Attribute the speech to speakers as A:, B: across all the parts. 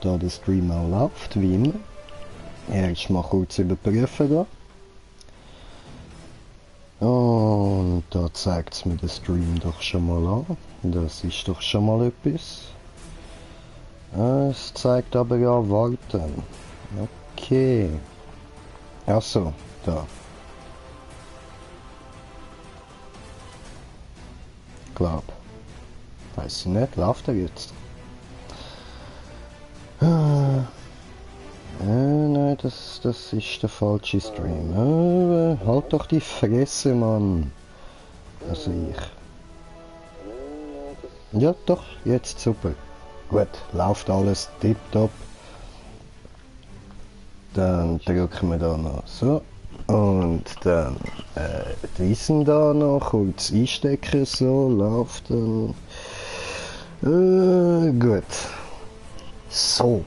A: da der Stream auch läuft, wie immer. Erst mal kurz überprüfen da. Und da zeigt es mir den Stream doch schon mal an. Das ist doch schon mal etwas. Es zeigt aber ja warten. Okay. Achso, da. Glaub. Weiß ich nicht, läuft er jetzt? Nein, das ist der falsche Stream. Halt doch die Fresse, Mann. Also ich. Ja, doch, jetzt super. Gut, läuft alles tipptopp. Dann drücken wir da noch so. Und dann diesen da noch kurz einstecken, so, läuft dann. Gut. So,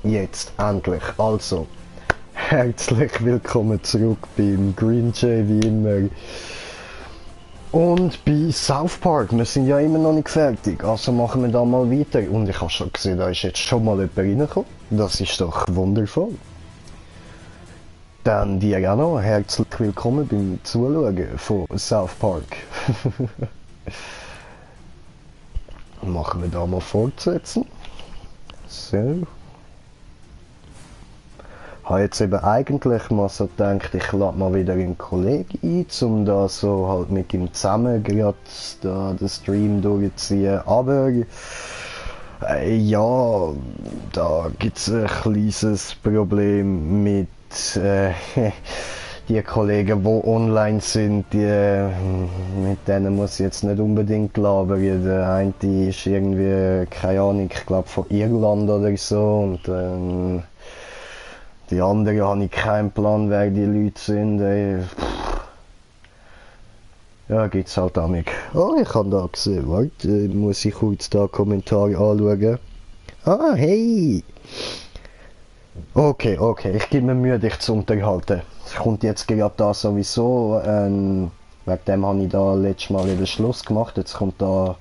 A: jetzt endlich. Also, herzlich willkommen zurück beim Green Jay wie immer. Und bei South Park, wir sind ja immer noch nicht fertig, also machen wir da mal weiter. Und ich habe schon gesehen, da ist jetzt schon mal jemand reingekommen. Das ist doch wundervoll. Dann dir auch noch herzlich willkommen beim Zuschauen von South Park. Machen wir da mal fortsetzen. So. Ich habe jetzt eben eigentlich mal so gedacht, ich lade mal wieder einen Kollegen ein, um da so halt mit ihm zusammen gerade da den Stream durchzuziehen. Aber ja, da gibt es ein kleines Problem mit die Kollegen, die online sind, mit denen muss ich jetzt nicht unbedingt labern. Der eine ist irgendwie, keine Ahnung, ich glaube von Irland oder so, und die anderen habe ich keinen Plan, wer die Leute sind. Ja, gibt's halt auch nicht. Oh, ich habe da gesehen, warte, muss ich kurz da Kommentare anschauen. Ah, hey! Okay, ich gebe mir Mühe, dich zu unterhalten. Es kommt jetzt gerade da sowieso, wegen dem habe ich da letztes Mal den Schluss gemacht. Jetzt kommt da,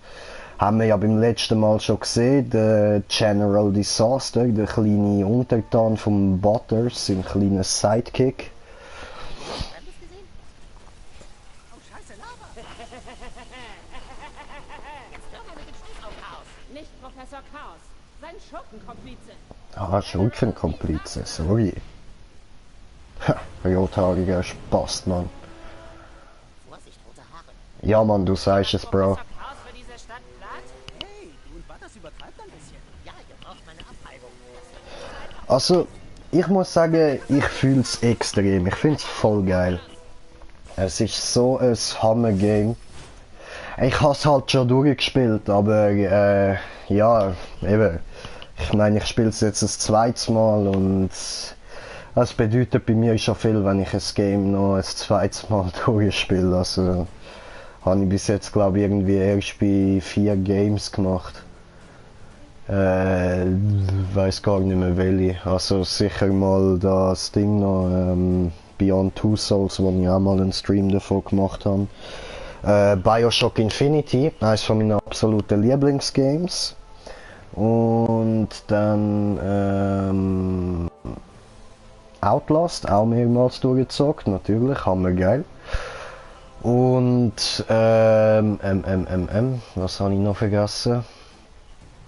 A: haben wir ja beim letzten Mal schon gesehen, der General Disaster, der kleine Untertan vom Butters, sein kleiner Sidekick.
B: Nicht Professor Chaos, sein Schurkenkomplize.
A: Ah, Schurkenkomplize, sorry. Ha, rothaariger Spast, Mann.
B: Vorsicht, rote Haare.
A: Ja, Mann, du sagst es, Bro.
B: Hey, du und Butters übertreibt ein bisschen. Ja, ihr braucht meine Abreibung.
A: Also, ich muss sagen, ich fühle es extrem. Ich finde es voll geil. Es ist so ein Hammer-Game. Ich habe es halt schon durchgespielt, aber ja, eben. Ich meine, ich spiele es jetzt das zweite Mal und das bedeutet bei mir schon viel, wenn ich ein Game noch ein zweites Mal durchspiele. Also habe ich bis jetzt, glaube ich, irgendwie erst bei 4 Games gemacht. Weiß gar nicht mehr welche. Also sicher mal das Ding noch, Beyond Two Souls, wo ich auch mal einen Stream davon gemacht habe. Bioshock Infinity, eines von meinen absoluten Lieblingsgames. Und dann Outlast, auch mehrmals durchgezockt, natürlich, hammergeil. Und was habe ich noch vergessen?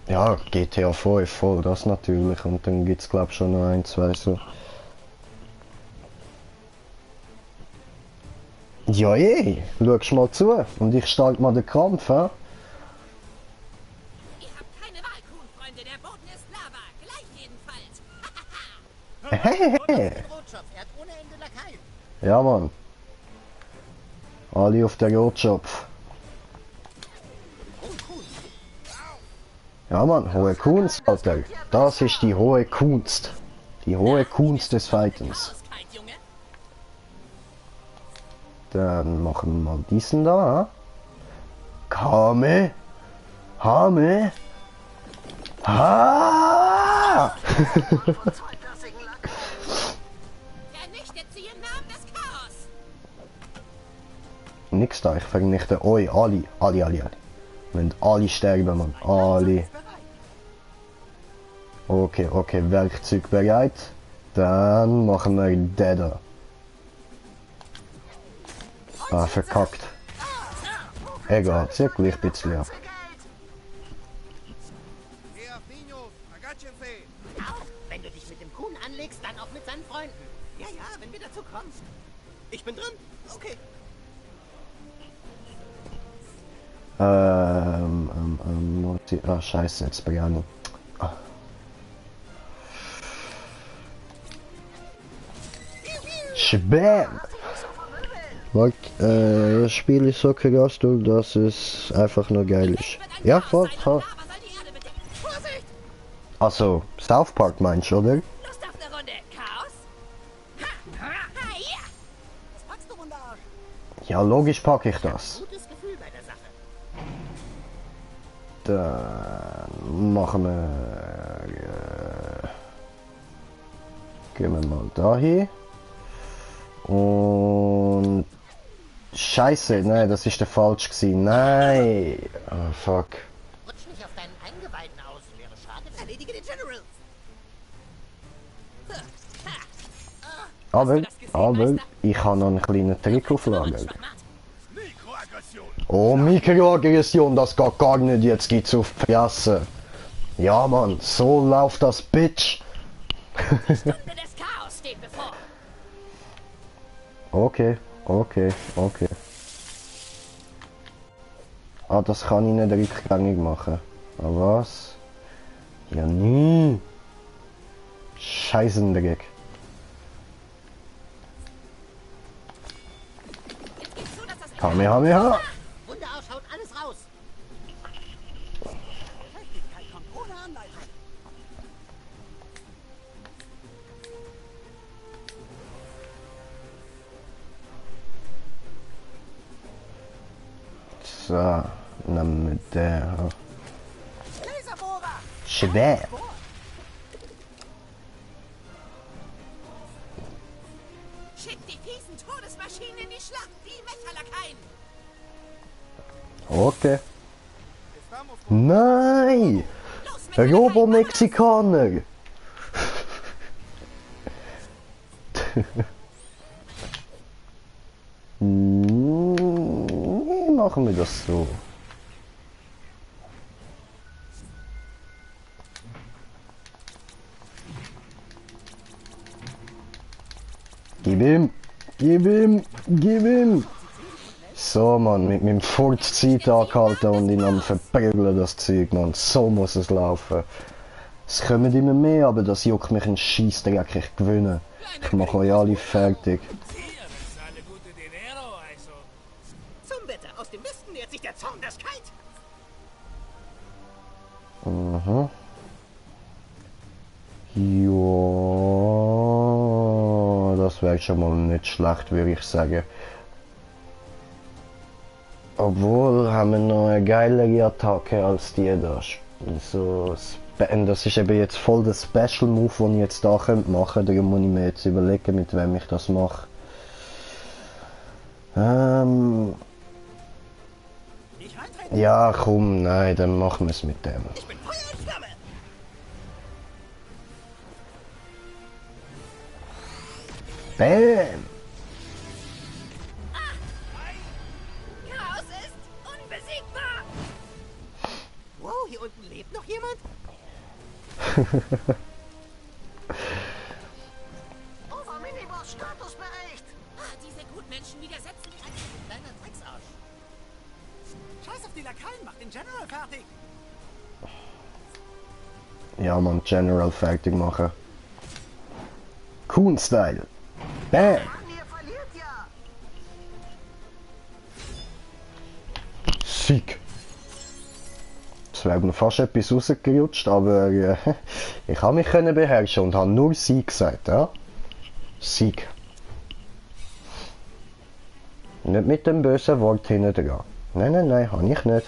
A: Ja, GTA 5, voll das natürlich. Und dann gibt es, glaube ich, schon noch ein, zwei so. Ja, schau mal zu und ich starte mal den Kampf, hä?
B: Ihr habt keine Wahl, Kuhn-Freunde. Der Boden ist Lava. Gleich jedenfalls. Rotschopf, er hat ohne Ende Lakaien.
A: Ja, Mann. Alle auf der Rotschopf. Ja, Mann, hohe Kunst, Alter. Das ist die hohe Kunst. Die hohe Kunst des Fightens. Dann machen wir mal diesen da. Kame. Hame. Ha!
B: Vernichtet sie im Namen des Chaos.
A: Nix da, ich vernichte euch alle. Alle. Wenn alle sterben, Mann. Alle. Okay, okay, Werkzeug bereit. Dann machen wir den da. Ah, verkackt. Egal, zieht gleich ein bisschen ab.
B: Auch wenn du dich mit dem Kuhn anlegst, dann auch mit seinen Freunden. Ja, ja, wenn wir dazu kommen. Ich bin drin. Okay.
A: Ah, scheiße, jetzt Piano. Ah. Schbam! Das Spiel ist so krass, dass es einfach nur geil ist. Ja, voll, voll.
B: Aber soll die Erde bedecken. Vorsicht!
A: Also, South Park meinst du, oder?
B: Lust auf eine Runde Chaos? Ha, ja! Das packst du wunderbar.
A: Ja, logisch packe ich das.
B: Gutes Gefühl bei der Sache.
A: Dann machen wir... gehen wir mal dahin. Und... Scheiße, nein, das ist der falsch gewesen. Nein! Oh, fuck.
B: Rutsch nicht auf deinen Eingeweiden aus. Wäre schade. Erledige den General.
A: Aber, ich habe noch einen kleinen Trick auf Lager. Oh, Mikroaggression, das geht gar nicht, jetzt geht's auf die Fresse. Ja, Mann, so läuft das, Bitch.
B: Die Stunde des Chaos steht bevor.
A: Okay, okay, okay. Ah, das kann ich nicht rückgängig machen. Aber was? Ja, nie. Scheißendreck.
B: Jetzt gibst du, dass das
A: Kamehameha.
B: Wunderhaus haut alles raus.
C: Festigkeit kommt ohne Anleitung.
A: So, nehmen wir den.
C: Laserbohrer!
A: Schwer.
B: Schick die fiesen Todesmaschinen in die Schlacht, wie Mecha-Lakaien.
A: Okay. Nein!
B: Los, Mecha-Lakaien,
A: Robo-Mexikaner! Machen wir das so. Gib ihm! Gib ihm! Gib ihm! So, Mann, mit meinem Furz Zeit angehalten und ihn am verprügeln, das Zeug, Mann. So muss es laufen. Es kommen immer mehr, aber das juckt mich ein Scheissdreck, ich gewinne. Ich mache euch alle fertig.
B: Zum Wetter, aus dem Westen nähert sich der Zorn des Kite.
A: Mhm. Ja, das wäre schon mal nicht schlecht, würde ich sagen. Obwohl haben wir noch eine geilere Attacke als die da. So, das ist eben jetzt voll der Special Move, den ich jetzt da machen könnte. Darum muss ich mir jetzt überlegen, mit wem ich das mache.
C: Nicht reintreten!
A: Ja, komm, nein, dann machen wir es mit dem.
C: Ich bin Feuer und Flamme!
A: Bam!
B: Chaos ist unbesiegbar.
C: Wow, hier unten lebt noch jemand? Over Miniboss Statusbericht!
B: Diese Gutmenschen widersetzen sich einem kleinen Drecksarsch.
C: Scheiß auf die Lakaien, mach den General fertig!
A: Ja, man, General fertig machen. Coon-Style. Bam!
C: Mann, ihr verliert ja!
A: Sieg. Es wäre mir fast etwas rausgerutscht, aber ich habe mich können beherrschen und habe nur Sieg gesagt, ja? Sieg. Nicht mit dem bösen Wort hinten dran. Nein, nein, nein, habe ich nicht.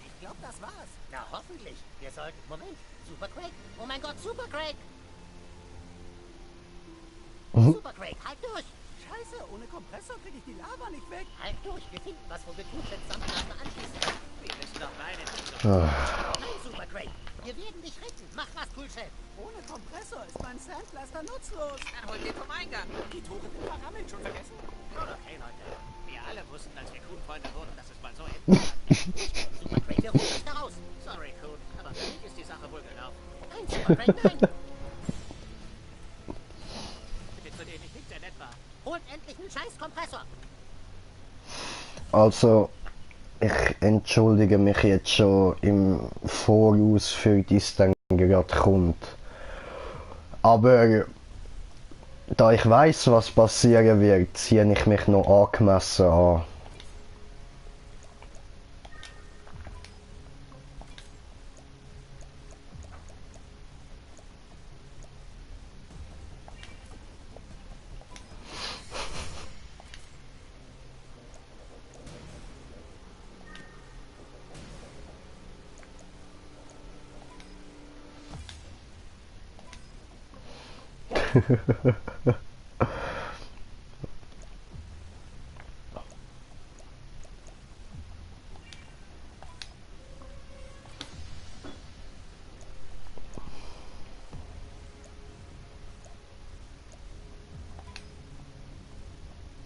B: Ich glaube, das war's. Na, hoffentlich. Wir sollten... Moment. Super Craig. Oh mein Gott, Super Craig. Super Craig, halt durch.
C: Scheiße, ohne Kompressor kriege ich die Lava nicht weg.
B: Halt durch, wir finden was, wo wir Toolsets samt erstmal anschließen können. Wir wissen doch beide nicht. Nein, Super Crate, wir werden dich retten. Mach was, Toolshed.
C: Ohne Kompressor ist mein Sandblaster nutzlos.
D: Dann holt den vom Eingang.
C: Die Tore sind verrammelt, schon vergessen?
B: Okay, Leute.
D: Wir alle wussten, als wir Kuhn-Freunde wurden, dass es mal so enden kann.
B: Super Crate, wir holen dich da raus.
D: Sorry, Kuhn, aber für mich ist die Sache wohl gelaufen.
B: Nein, Super Crate, nein.
D: Bitte zu denen ich nicht sehr nett war.
B: Holt endlich einen scheiß Kompressor.
A: Also, ich entschuldige mich jetzt schon im Voraus für das dann gerade kommt. Aber da ich weiß, was passieren wird, ziehe ich mich noch angemessen an.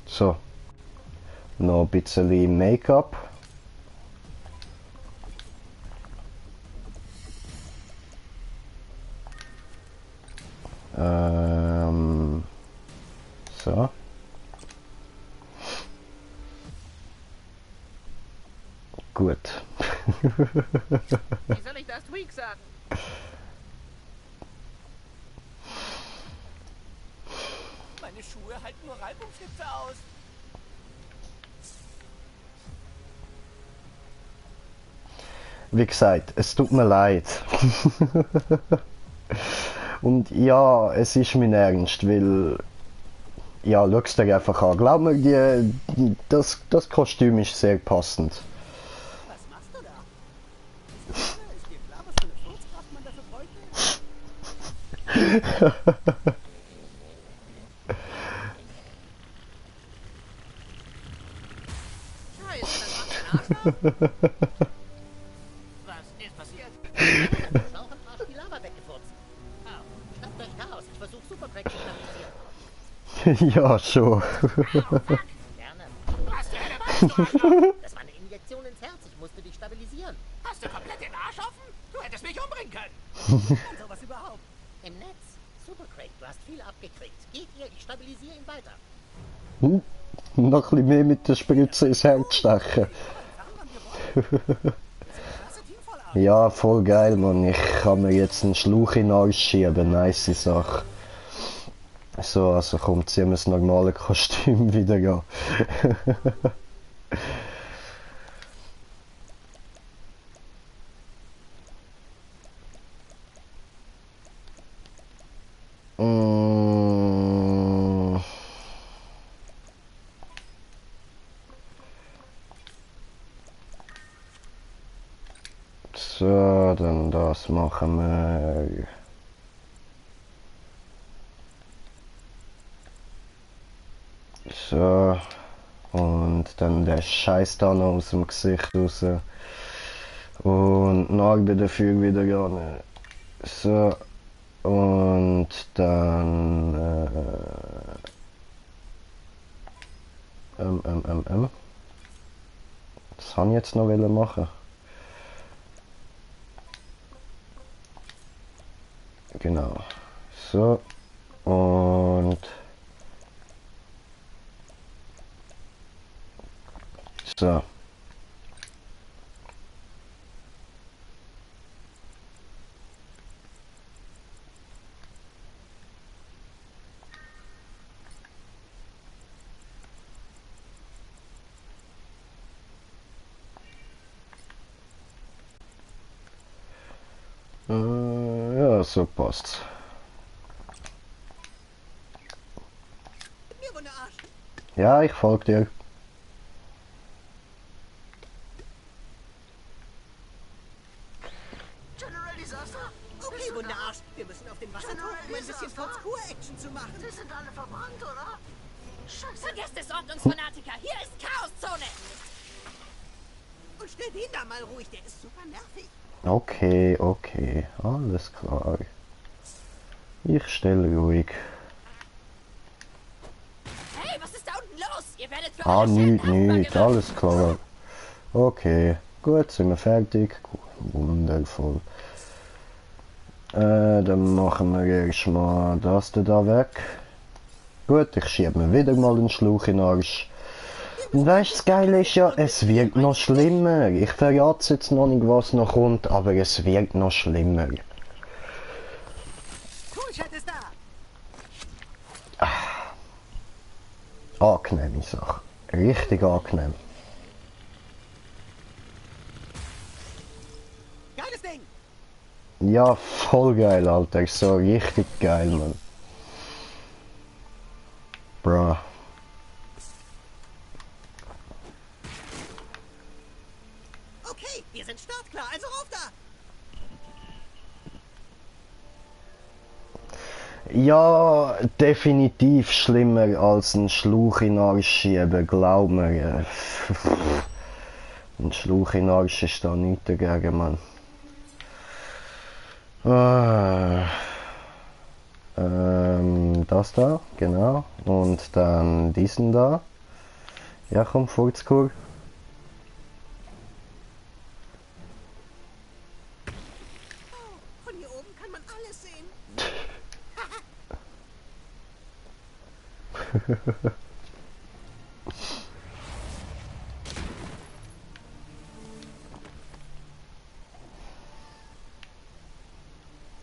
A: So, noch ein bisschen Make-up. So. Gut.
D: Wie soll ich das Tweak sagen?
C: Meine Schuhe halten nur Reibungshitze aus.
A: Wie gesagt, es tut mir leid. Und ja, es ist mein Ernst, weil... Ja, schau's dir einfach an. Glaub mir, das Kostüm ist sehr passend.
C: Was machst du da? Ist dir klar, was für eine Furzkraft man dafür bräuchte?
D: Scheiße, das macht dein Arsch. Was ist passiert?
B: Schlauch im Arsch die Lava weggefurzt. Schnappt euch Chaos, ich versuche Super Crate zu stabilisieren.
A: Ja, schon.
B: Gerne.
D: Was zur Hölle meinst du, Arschloch?
B: Das war eine Injektion ins Herz, ich musste dich stabilisieren.
D: Hast du komplett den Arsch offen? Du hättest mich umbringen können.
C: Und sowas überhaupt.
B: Im Netz. Super Crate, du hast viel abgekriegt. Geht ihr, ich stabilisiere ihn weiter.
A: Noch ein bisschen mehr mit der Spritze ins Herz stechen.
C: Klasse Team voll ab.
A: Ja, voll geil, Mann. Ich kann mir jetzt einen Schlauch in den Arsch schieben. Nice Sache. So, also kommt ziehen wir das normale Kostüm wieder an. Mm. So, dann das machen wir. So. Und dann der Scheiß da noch aus dem Gesicht raus. Und Narbe dafür wieder gerne. So. Und dann. Das habe ich jetzt noch machen. Genau. So. Und. So. Ja, so passt's.
C: Mir wunde Arsch.
A: Ja, ich folge dir.
C: General Disaster? Okay, wunde Arsch. Wir müssen auf den Wasserturm, um ein bisschen Force-Core-Action zu machen.
E: Sie sind alle verbrannt, oder?
B: Vergesst es, Ordnungsfanatiker! Hier ist Chaoszone!
C: Und stell den da mal ruhig, der ist super nervig.
A: Okay, okay, alles klar. Ich stelle ruhig.
B: Hey, was ist da unten los? Ihr werdet für
A: Ah,
B: eure Schäden
A: nicht,
B: haftbar
A: nicht,
B: gemacht.
A: alles klar. Okay, gut, sind wir fertig. Wundervoll. Dann machen wir erstmal das da weg. Gut, ich schiebe mir wieder mal den Schlauch in den Arsch. Und weißt du, das Geile ist ja, es wird noch schlimmer. Ich verrate jetzt noch nicht, was noch kommt, aber es wird noch schlimmer.
C: Toolshed ist da.
A: Angenehme Sache. Richtig angenehm.
C: Geiles Ding.
A: Ja, voll geil, Alter. So richtig geil, Mann. Bro.
C: Okay, wir sind startklar, also rauf da.
A: Ja, definitiv schlimmer als ein Schlauch in den Arsch schieben, glaub mir. Ein Schlauch in den Arsch ist da nichts dagegen, Mann. Das da, genau. Und dann diesen da. Ja, komm, Furzkur.
C: Von hier oben kann man alles sehen.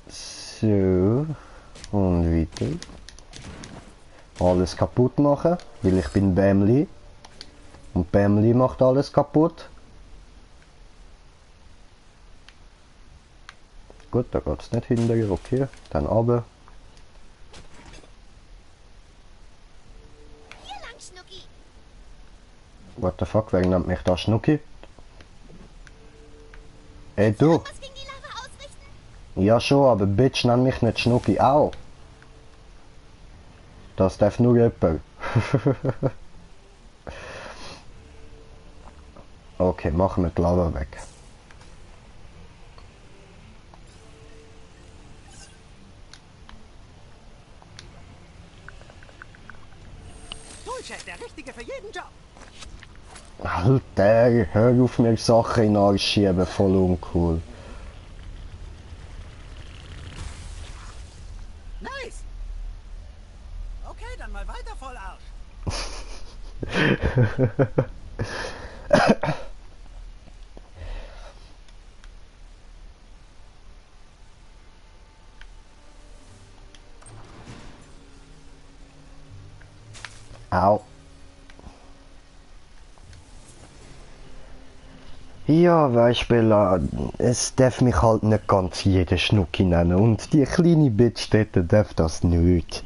A: So. Und weiter. Alles kaputt machen, weil ich bin Bämli. Und Bämli macht alles kaputt. Gut, da geht's nicht hinterher, okay. Dann runter.
B: Hier lang, Schnucki!
A: What the fuck, wer nennt mich da Schnucki? Ey du!
B: Was gegen die Lava ausrichten?
A: Ja schon, aber Bitch, nenn mich nicht Schnucki. Au! Das darf nur jemand. Okay, machen wir die Lava weg.
C: Toolshed, der richtige für jeden Job.
A: Alter, hör auf mir Sachen in den Arsch schieben, voll uncool.
C: Nice. Okay, dann mal weiter, Vollarsch.
A: Au. Ja, weißt Bella, es darf mich halt nicht ganz jeder Schnucki nennen und die kleine Bitch dort darf das nicht.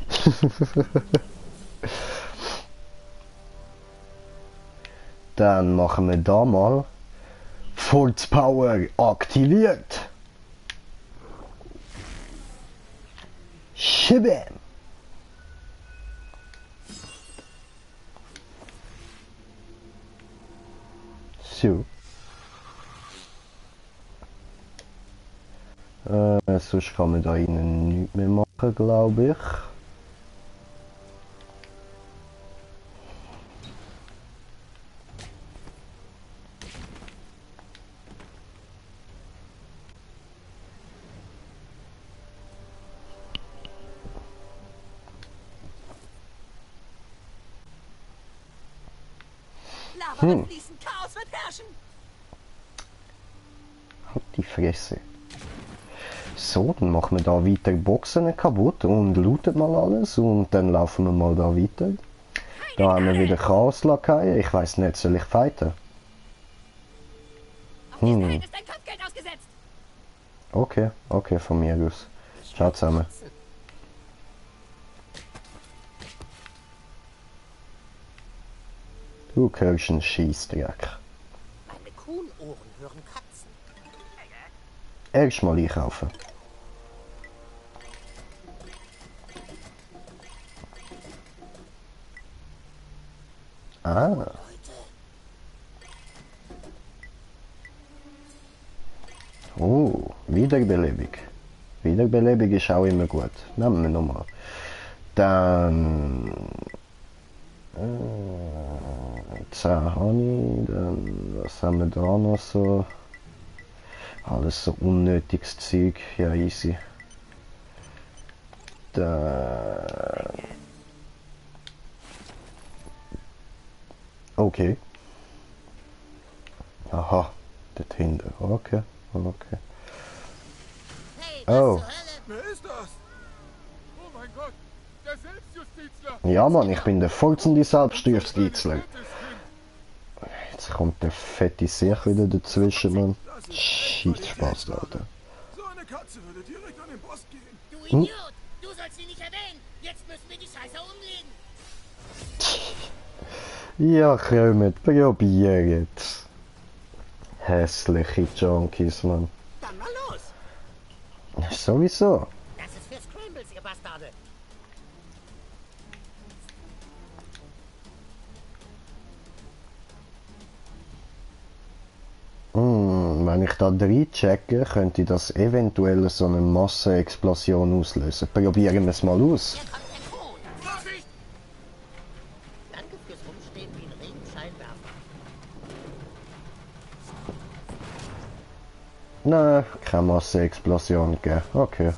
A: Dann machen wir da mal Force Power aktiviert. Schibbam! So. Sonst kann man da innen nichts mehr machen, glaube ich.
C: Lava wird fließen, Chaos wird herrschen.
A: Halt die Fresse. So, dann machen wir da weiter Boxen kaputt und looten mal alles und dann laufen wir mal da weiter. Da haben wir wieder Chaos-Lakaien. Ich weiß nicht, soll ich fighten?
B: Auf diesen Halt ist ein Kopfgeld ausgesetzt!
A: Okay, okay, von mir aus. Ciao zusammen. Du hörst einen Scheissdreck.
C: Meine Kuhnohren hören Katzen.
A: Erstmal einkaufen. Ah. Oh, Wiederbelebung. Wiederbelebung ist auch immer gut. Nehmen wir nochmal. Dann... 10 habe ich. Dann, was haben wir da noch so? Alles so unnötiges Zeug. Ja, easy. Dann... Okay. Aha, dort hinten. Okay, okay.
B: Hey,
A: Oh.
B: was zur Hölle?
E: Wer ist das? Oh mein Gott, der Selbstjustizler!
A: Ja, Mann, ich bin der vollzende Selbstjustizler.
E: Fettes Kind.
A: Jetzt kommt der fette Sieg wieder dazwischen, Mann. Scheiß Spaß, Alter.
E: So eine Katze würde direkt an den Boss gehen.
B: Du Idiot! Du sollst sie nicht erwähnen! Jetzt müssen wir die Scheiße umlegen!
A: Ja, kommt, probiert. Hässliche Junkies, Mann.
C: Dann mal los.
A: Sowieso.
B: Das ist für Scrambles, ihr Bastarde!
A: Wenn ich da reinchecke, könnte das eventuell so eine Massenexplosion auslösen. Probieren wir es mal aus.
B: Hier kommt der Kron!
E: Vorsicht!
B: Danke fürs Rumstehen wie ein Regenscheinwerfer.
A: Nein, keine Massenexplosion gegeben. Okay.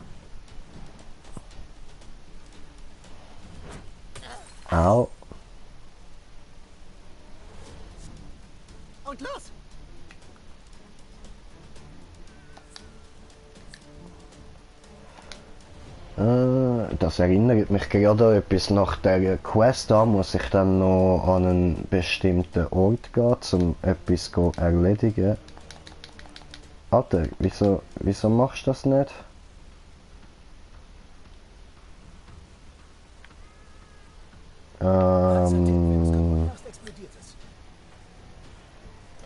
A: Au.
C: Und los.
A: Das erinnert mich gerade an etwas. Nach der Quest da muss ich dann noch an einen bestimmten Ort gehen, um etwas zu erledigen. Alter, wieso machst du das nicht?
C: Fast explodiert es.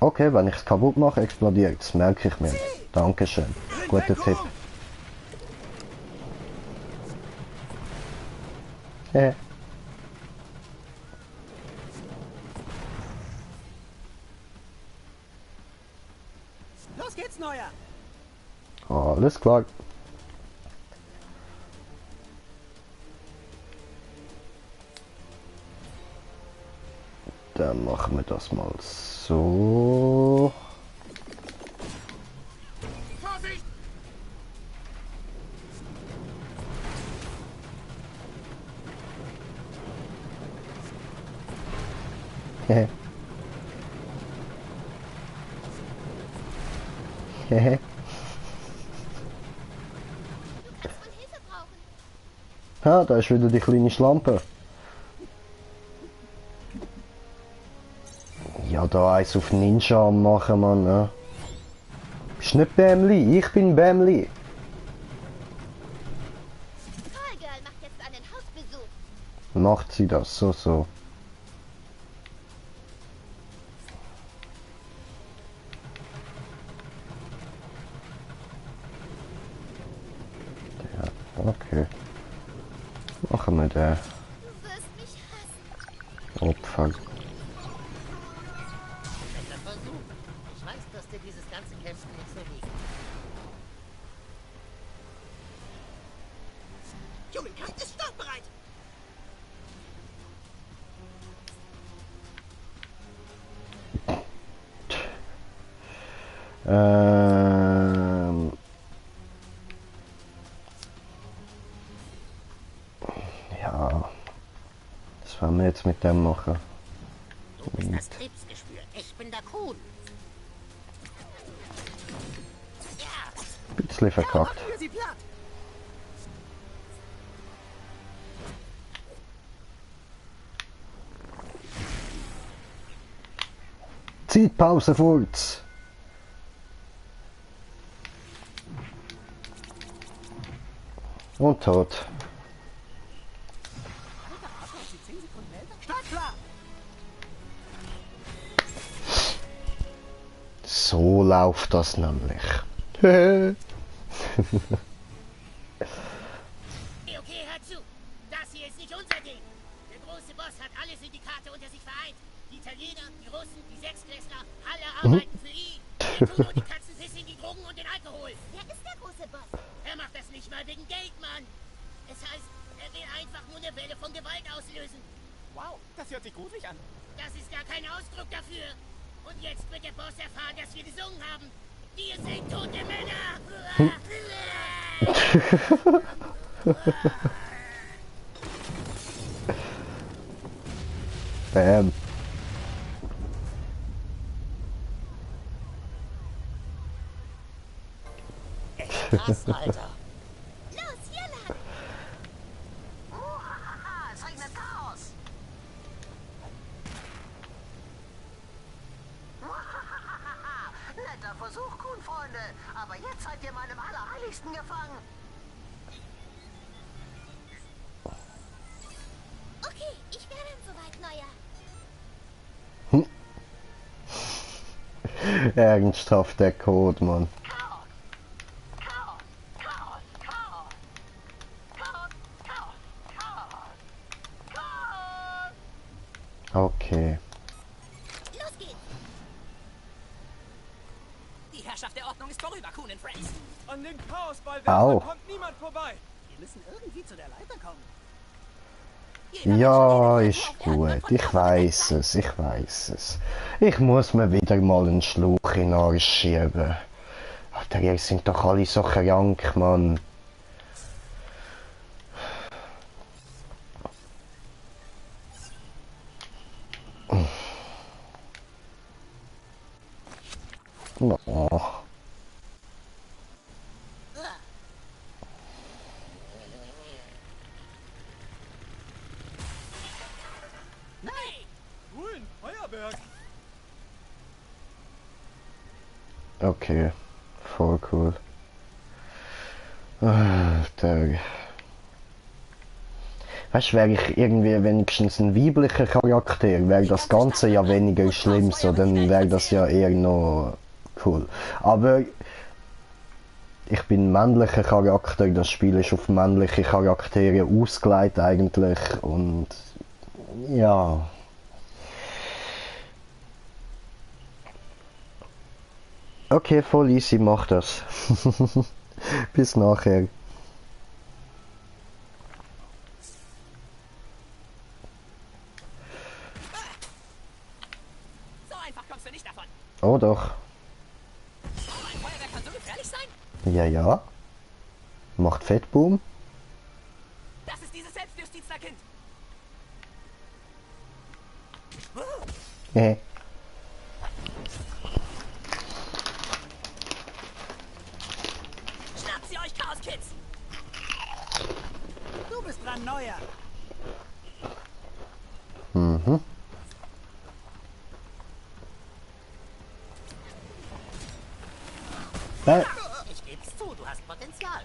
A: Okay, wenn ich es kaputt mache, explodiert es. Merke ich mir. Dankeschön. Guter Tipp.
C: Los geht's, Neuer.
A: Alles klar. Dann machen wir das mal so.
E: Vorsicht!
A: Hehe. Hehe.
B: Du kannst wohl Hilfe brauchen.
A: Ha, da ist wieder die kleine Schlampe. Ja, da eins auf Ninja am machen, Mann. Ne? Bist nicht Bämli, ich bin Bämli.
B: Call Girl macht jetzt einen Hausbesuch.
A: Macht sie das, so. Ja, okay. Machen wir den
B: Du wirst mich hassen.
A: Opfer.
B: Netter Versuch. Ich weiß, dass dir dieses ganze Kämpfen nicht so liegt.
C: Humankind ist startbereit.
A: Ja. Was wollen wir jetzt mit dem machen?
B: Du bist das Krebsgespür. Ich bin der Kuhn. Ja,
A: Bisschen verkackt.
C: Machen wir sie platt.
A: Zeitpause furz. Und tot.
C: Arthur ist die 10 Sekunden älter. Startklar.
A: So läuft das nämlich.
B: okay, hör zu. Das hier ist nicht unser Ding. Der große Boss hat alle Syndikate unter sich vereint. Die arbeiten für ihn. Wir tun nur die Katzenpisse in die Drogen und den Alkohol.
F: Wer ist der große Boss?
B: Er macht das nicht mal wegen Geld, Mann. Es heißt, er will einfach nur eine Welle von Gewalt auslösen.
C: Wow, das hört sich gruselig an.
B: Das ist gar kein Ausdruck dafür. Und jetzt wird der Boss erfahren, dass wir gesungen haben. Wir sind tote Männer.
A: Bam.
B: Krass, Alter.
F: Los, hier lang!
B: Es regnet Chaos. Netter Versuch, Kuhnfreunde. Aber jetzt seid ihr meinem Allerheiligsten gefangen.
F: Okay, ich wäre dann soweit, Neuer.
A: Ernsthaft, der Code, Mann.
B: Chaos. Chaos. Chaos. Chaos. Chaos. Chaos. Chaos. Chaos.
A: Okay.
F: Los geht's!
B: Die Herrschaft der Ordnung ist vorüber, Kuhn und Friends.
C: An den Chaosball
A: Au.
C: kommt niemand vorbei.
B: Wir müssen irgendwie zu der Leiter kommen.
A: Ja, ist gut. Ich weiß es, ich weiß es. Ich muss mir wieder mal einen Schluch in den Arsch schieben. Alter, ihr sind doch alle so krank, Mann. Oh.
B: Nein!
C: Grün, Feuerberg.
A: Okay, voll cool. Alter. Weißt du, wäre ich irgendwie wenigstens ein weiblicher Charakter, wäre das Ganze ja weniger schlimm, so dann wäre das ja eher noch cool. Aber ich bin ein männlicher Charakter, das Spiel ist auf männliche Charaktere ausgelegt eigentlich und ja. Okay, voll easy, mach das. Bis nachher.
B: So einfach kommst du nicht davon.
A: Oh doch.
B: Ein Feuerwerk kann so gefährlich sein?
A: Ja, ja. Macht Fettboom.
B: Das ist dieses Selbstjustizlerkind. Schnappt sie euch, Chaos Kids!
C: Du bist dran, Neuer.
A: Mhm.
B: Ich geb's zu, du hast Potenzial.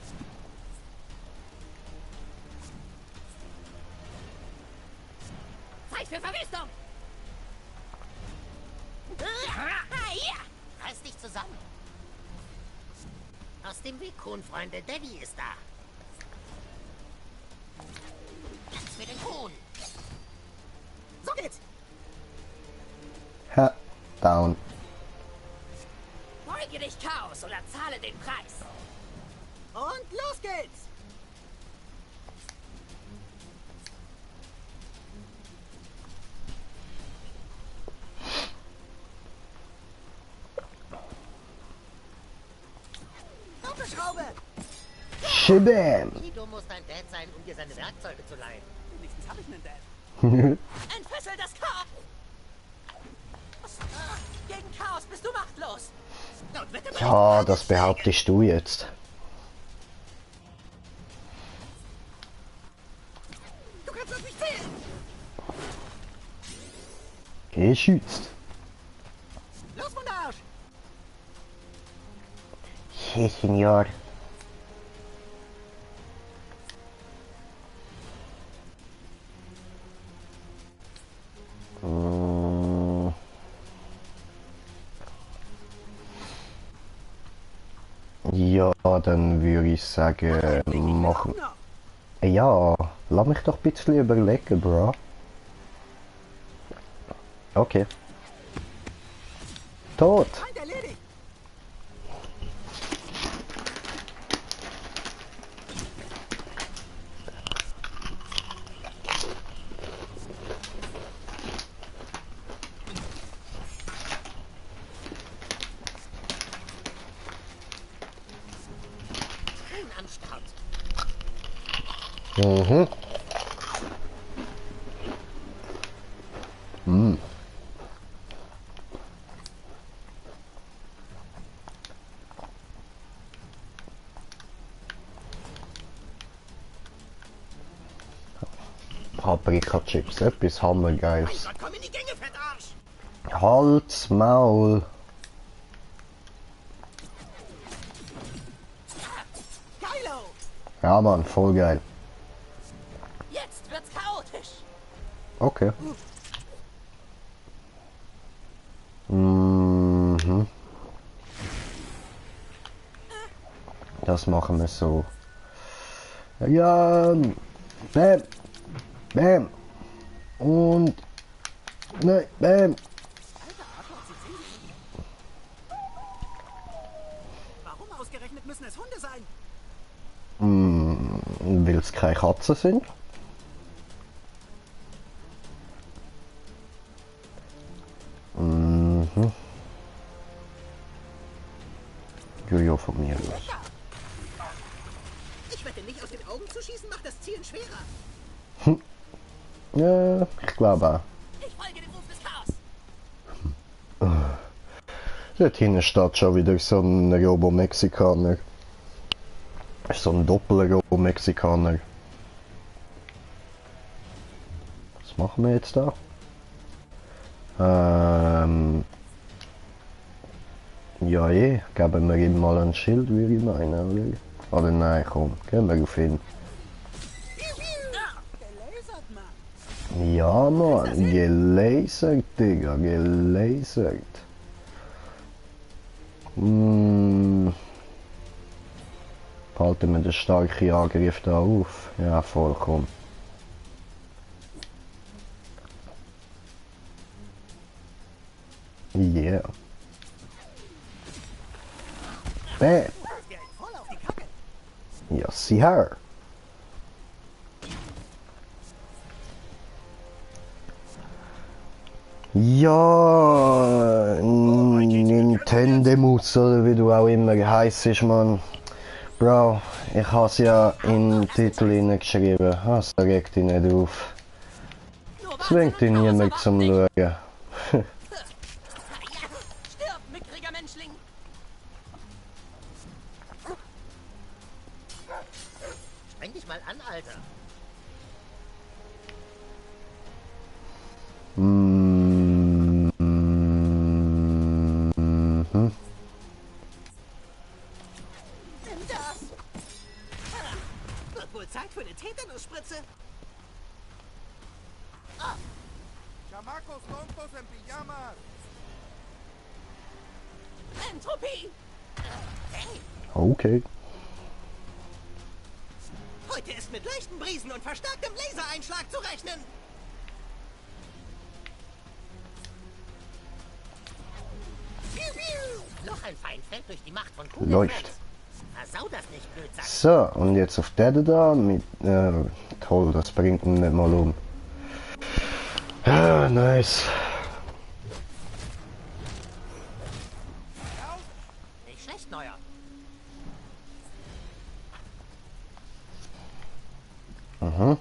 B: Zeit für Verwüstung! Reiß dich zusammen. Aus dem Weg, Kuhn, Freunde. Daddy ist da. Platz für den Kuhn. So geht's.
A: Ha, down.
B: Beuge dich, Chaos, oder zahle den Preis.
C: Und los geht's. Doppelschraube.
A: Shibam.
B: Guido muss dein Dad sein, um dir seine Werkzeuge zu leihen.
C: Wenigstens habe ich einen Dad.
B: Entfessel das Chaos! Gegen Chaos bist du machtlos!
A: Ja, das behauptest du jetzt.
C: Du kannst auf mich zählen.
A: Geschützt.
C: Los von der Arsch.
A: Ja, Senior. Ja, dann würde ich sagen, machen. Ja, lass mich doch ein bisschen überlegen, Bro. Okay. tot.
C: Feind erledigt.
B: Schön am Start.
A: Mhm. Mm. Paprika-Chips, etwas
B: Mein
A: hammergeiles.
B: Gott, komm in die Gänge, Fettarsch!
A: Halt's Maul.
C: Kylo.
A: Ja Mann, voll geil.
B: Jetzt wird's chaotisch!
A: Okay. Mhm. Das machen wir so. Ja, bam, bam. Und, nein, bam.
C: Warum ausgerechnet müssen es Hunde sein?
A: Weil es keine Katzen sind. Mhm. Jojo von mir aus.
C: Ich wette, nicht aus den Augen zu schießen macht das Zielen schwerer.
A: Ja, ich glaube auch.
B: Ich folge dem Ruf des Chaos!
A: Dort hinten steht schon wieder so ein Robo-Mexikaner. So ein Doppel-Robo-Mexikaner. Was machen wir jetzt da? Ja geben wir ihm mal ein Schild, würde ich meinen, oder? Oder nein, komm, gehen wir auf ihn.
C: Gelasert, Mann.
A: Ja, Mann, gelasert, Digga, gelasert. Halten wir den starken Angriff da auf? Ja, vollkommen. Yeah. Bam.
C: Geld voll auf die Kacke.
A: Ja, sicher. Ja, Nintendo-Mus oder wie du auch immer heisst, man. Bro, ich has ja in den Titel hineingeschrieben. Hast du regt dich nicht auf.
B: Nur
A: Zwingt dich niemand zum Schauen.
B: Ja, stirb, mickriger Menschling! Streng dich mal an, Alter!
A: Mhm.
C: Nimm das. Wird wohl Zeit für eine Tetanusspritze.
E: Chamacos tontos en pijamas.
B: Entropie! Hey,
A: Okay.
C: Heute ist mit leichten Brisen und verstärktem Lasereinschlag zu rechnen. Piu, piu.
B: noch ein Feind fällt durch die Macht von Kugeln.
A: Läuft.
B: Versau das nicht, Blödsack!
A: So, und jetzt auf der da mit. Toll, das bringt ihn nicht mal um. Ah, nice.
B: Nicht schlecht, Neuer!
A: Mhm.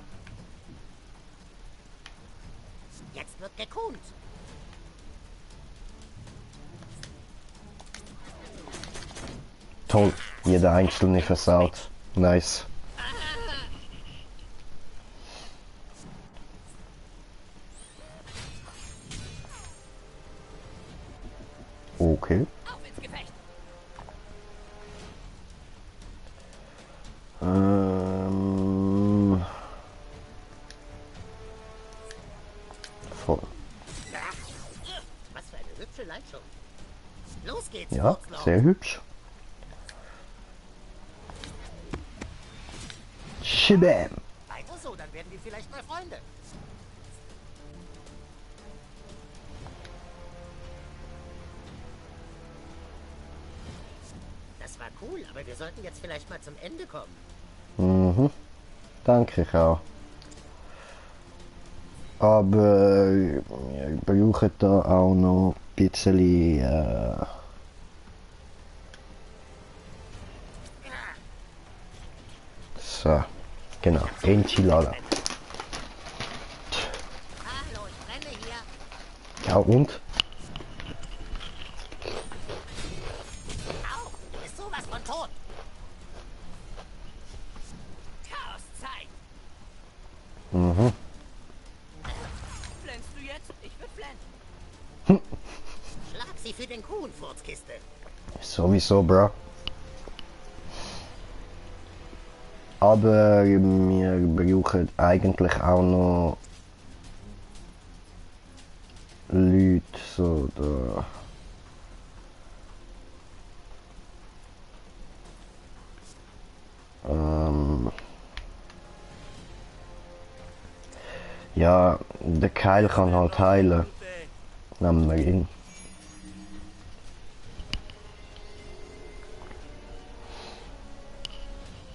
B: Jetzt wird gekunt!
A: Toll, jeder einzelne versaut. Nice. Okay.
B: Auf ins Gefecht!
A: Voll.
B: Was für eine hübsche Leitung! Los geht's,
A: Ja,
B: Fuchsloch.
A: sehr hübsch. Shibam.
B: Weiter so, dann werden wir vielleicht mal Freunde. war cool, aber wir sollten jetzt vielleicht mal zum Ende kommen.
A: Mhm. Danke ich auch. Aber wir brauchen da auch noch ein bisschen. So, genau, Enchilada.
B: Hallo, ich brenne hier.
A: Ja und?
B: Au, du bist sowas von tot. Chaoszeit.
A: Mhm.
C: Flänzt du jetzt? Ich will flennen.
B: Schlag sie für den Kuhn, Furzkiste.
A: Sowieso, Bro. Aber wir brauchen eigentlich auch noch Leute, so da. Ja, der Keil kann halt heilen. Nehmen wir ihn.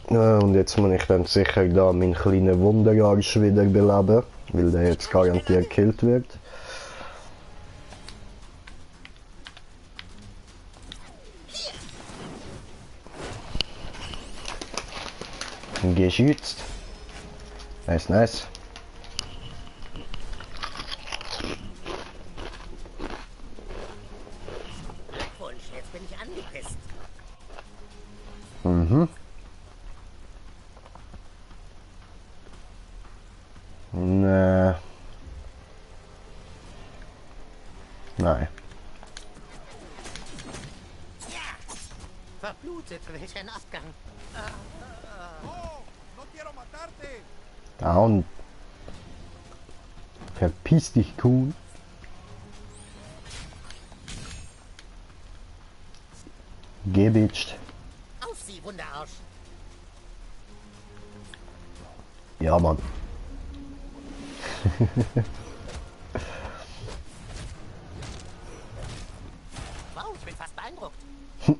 A: Ja, und jetzt muss ich dann sicher da meinen kleinen Wunderarsch wieder beleben, weil der jetzt garantiert gekillt wird. Geschützt. Nice, nice.
B: Glückwunsch, jetzt bin ich angepisst.
A: Mhm. Nee. Nein.
B: Ja, verblutet, welch ein Abgang.
E: ¡Oh! ¡No quiero matarte!
A: Down. Verpiss dich, Kuhn. Gebitscht.
B: Auf sie, Wunderarsch.
A: Ja, Mann.
B: Wow, ich bin fast beeindruckt.
C: Hier.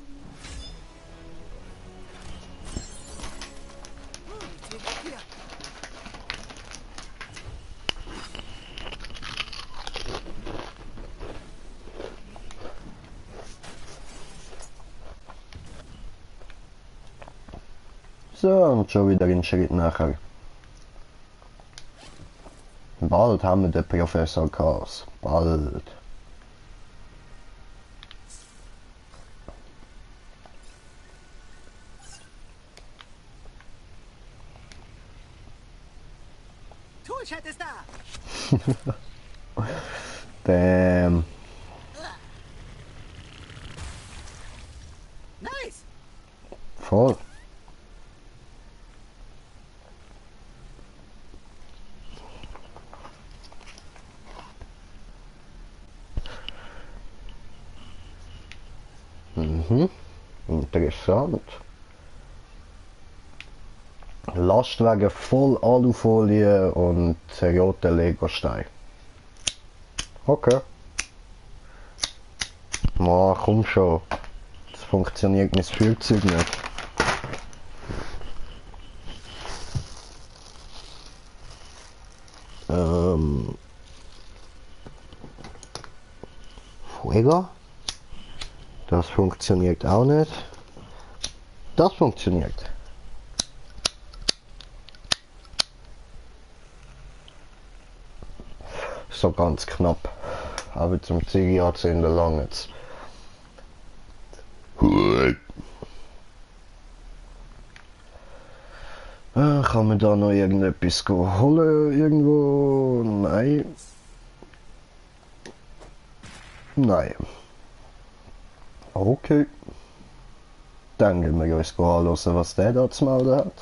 A: So, und schon wieder einen Schritt nachher. Bald haben wir den Professor Chaos. Bald.
C: Toolchat ist da.
A: Damn.
C: Nice.
A: Voll. Mhm. Interessant. Lastwagen voll Alufolie und rote Legostein. Okay. Ma, komm schon. Das funktioniert mein Führzeug nicht. Fuego? Das funktioniert auch nicht. Das funktioniert. So ganz knapp. Aber zum Ziel hat es in der Lange. Kann man da noch irgendetwas holen irgendwo? Nein. Nein. Okay. Dann gehen wir uns anschauen, was der da zu melden hat.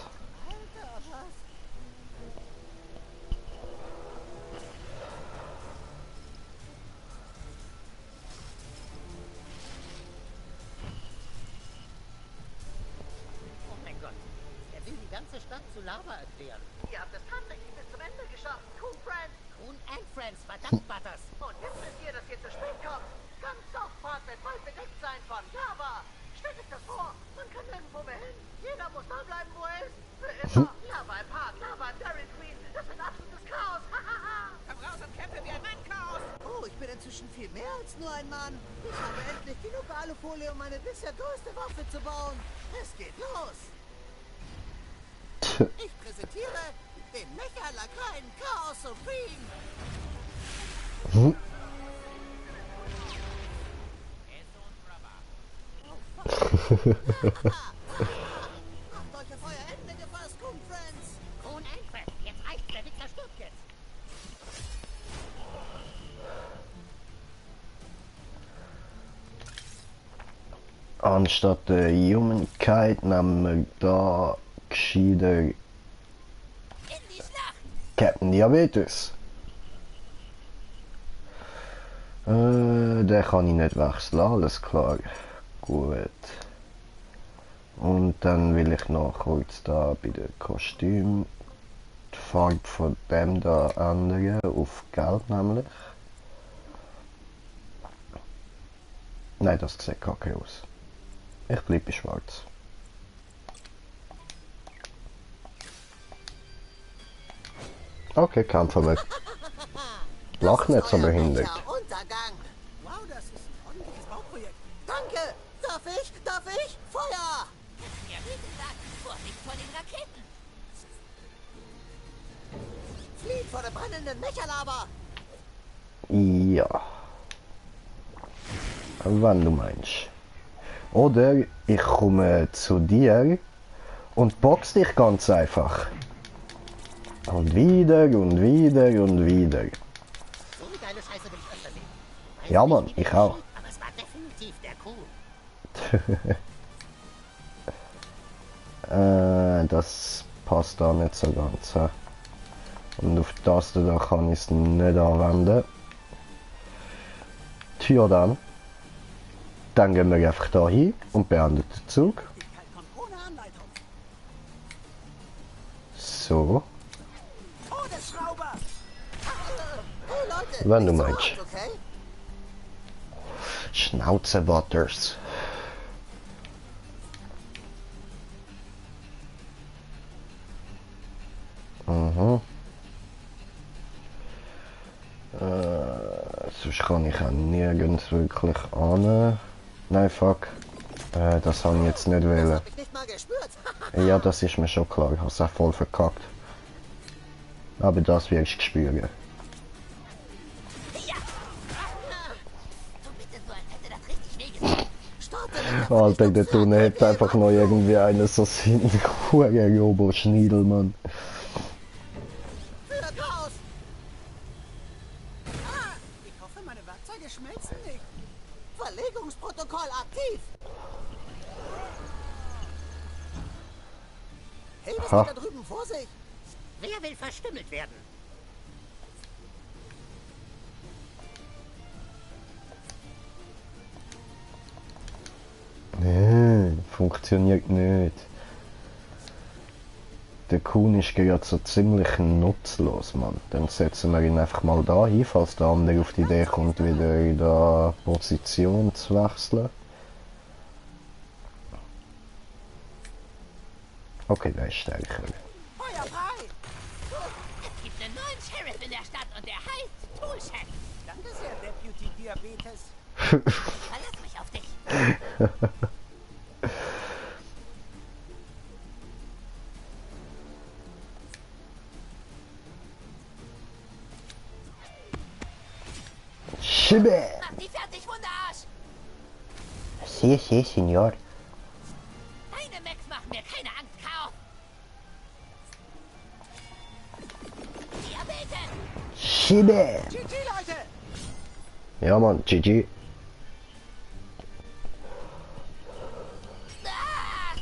B: Oh mein Gott, er will die ganze Stadt zu Lava erklären.
C: Ihr habt es tatsächlich bis zum Ende geschafft. Cool, Friend.
B: Kuhn and Friends, verdammt Butters.
C: Und jetzt wisst ihr, dass ihr zu spät kommt. Ganz South Park wird bald bedeckt sein von Lava. Stellt euch das vor. Man kann Alufolie, um meine bisher größte Waffe zu bauen. Es geht los. Ich präsentiere den Mecha-Lakaien Chaos Supreme. Macht euch auf euer Ende gefasst, Coon Friends.
B: Kuhn einfach. Jetzt reicht's, der Wichser stirbt jetzt.
A: Anstatt der Humankeit nehmen wir da gescheiter
F: In die Schlacht.
A: Captain Diabetes. Den kann ich nicht wechseln, alles klar. Gut. Und dann will ich noch kurz da bei den Kostümen die Farbe von dem da ändern, auf Gelb nämlich. Nein, das sieht kacke aus. Ich bleibe bei schwarz. Okay, kämpfen wir. Lach nicht so behindert.
C: Untergang. Wow, das ist ein ordentliches Bauprojekt. Danke. Darf ich? Feuer!
F: Ja, wie gesagt, Vorsicht vor den Raketen.
C: Flieht vor der brennenden Mecha-Lava.
A: Ja. Wenn du meinst. Oder ich komme zu dir und box dich ganz einfach. Und wieder und wieder und wieder.
B: So eine geile Scheiße will ich öfter sehen. Weiß
A: Ja,
B: nicht,
A: Mann,
B: wie der
A: ich auch.
B: geschieht, aber es war definitiv der Kuh.
A: Das passt da nicht so ganz. Hä? Und auf die Taste da kann ich es nicht anwenden. Tja dann. Dann gehen wir einfach da hin und beenden den Zug.
C: Die Kalt kommt ohne Anleitung.
A: So.
C: Todesschrauber! Hey Leute!
A: Wenn du
C: nicht so
A: meinst.
C: hart, okay?
A: Schnauze Butters. Mhm. Sonst kann ich auch nirgends wirklich an. Nein, fuck. Das habe ich jetzt nicht
C: Das
A: wählen.
C: hab ich nicht mal gespürt.
A: Ja, das ist mir schon klar. Ich habe es auch voll verkackt. Aber das wirst du spüren.
F: Ja. So bitte so, als hätte das richtig wehgetan.
C: Starte mit der
A: Alter, der Tunnel hat einfach noch irgendwie einen so seinen huren Robo-Schniedel, Mann.
C: Für Chaos! Ah, ich hoffe, meine Werkzeuge schmelzen nicht. Verlegungsprotokoll aktiv! Hey, was
A: Ha.
C: geht da drüben vor sich?
B: Wer will verstümmelt werden?
A: Nee, funktioniert nicht. Der Kuhn ist gerade so ziemlich nutzlos, Mann. Dann setzen wir ihn einfach mal da hin, falls der andere auf die Idee kommt, wieder in der Position zu wechseln. Okay, der ist stärker.
C: Feuer frei!
F: Es gibt einen neuen Sheriff in der Stadt und der heißt Toolshed.
C: Danke sehr, Deputy Diabetes.
F: Verlass mich auf dich.
A: Schiebe!
F: Mach die fertig, Wunderarsch.
A: Si, Signor.
F: Deine Max machen mir keine Angst, Chaos. Diabetes.
A: Schiebe!
C: GG, Leute!
A: Ja, Mann, GG.
F: Ah!